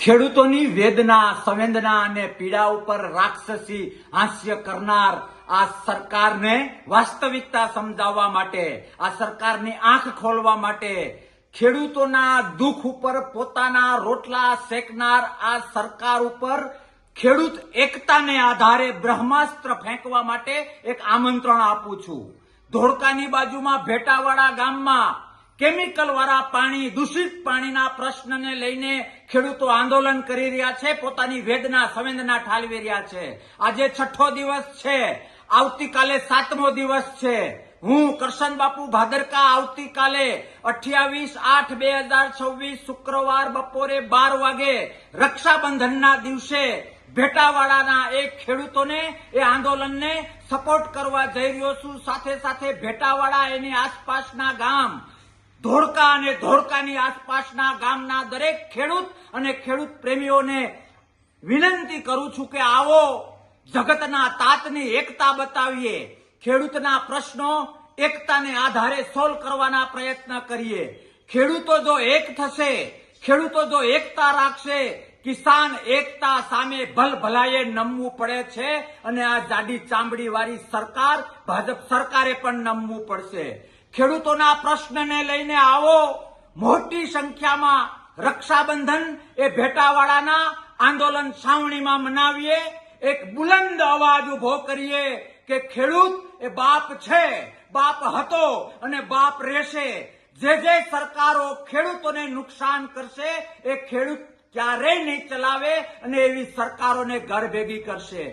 ખેડૂતોની વેદના, સંવેદના અને પીડા ઉપર રાક્ષસી હાસ્ય કરનાર આ સરકારને વાસ્તવિકતા સમજાવવા માટે, આ સરકારની આંખ ખોલવા માટે, ખેડૂતોના દુઃખ ઉપર પોતાના રોટલા શેકનાર આ સરકાર ઉપર ખેડૂત એકતાને આધારે બ્રહ્માસ્ત્ર ફેંકવા માટે એક આમંત્રણ આપું છું. ધોળકાની બાજુમાં ભેટાવાડા ગામમાં કેમિકલ વાળા પાણી, દૂષિત પાણીના પ્રશ્નને લઈને ખેડૂતો આંદોલન કરી રહ્યા છે, પોતાની વેદના સંવેદના ઠાલવી રહ્યા છે. આજે 6થો દિવસ છે, આવતીકાલે 7મો દિવસ છે. હું કરશનબાપુ ભાદરકા આવતીકાલે 28/8/2026 શુક્રવાર બપોરે 12 વાગે રક્ષાબંધનના દિવસે ભેટાવાડાના એક ખેડૂતોને એ આંદોલનને સપોર્ટ કરવા જઈ રહ્યો છું. સાથે સાથે ભેટાવાડા એની આસપાસના ગામ, ધોળકા અને ધોળકાની આસપાસના ગામના દરેક ખેડૂત અને ખેડૂત પ્રેમીઓને વિનંતી કરું છું કે આવો જગતના તાતની એકતા બતાવીએ, ખેડૂતના પ્રશ્નો એકતાને આધારે સોલ્વ કરવાના પ્રયત્ન કરીએ. ખેડૂતો જો એક થશે, ખેડૂતો જો એકતા રાખશે, કિસાન એકતા સામે ભલભલાએ નમવું પડે છે અને આ જાડી ચામડી વાળી સરકાર, ભાજપ સરકારે પણ નમવું પડશે. ખેડૂતોના પ્રશ્નને લઈને આવો મોટી સંખ્યામાં રક્ષાબંધન એ ભેટાવાડાના આંદોલન છાવણીમાં મનાવીએ. એક બુલંદ અવાજ ઉભો કરીએ કે ખેડૂત એ બાપ છે, બાપ હતો અને બાપ રહેશે. જે સરકારો ખેડૂતોને નુકસાન કરશે એ ખેડૂત ક્યારેય નહીં ચલાવે અને એવી સરકારોને ઘર ભેગી કરશે.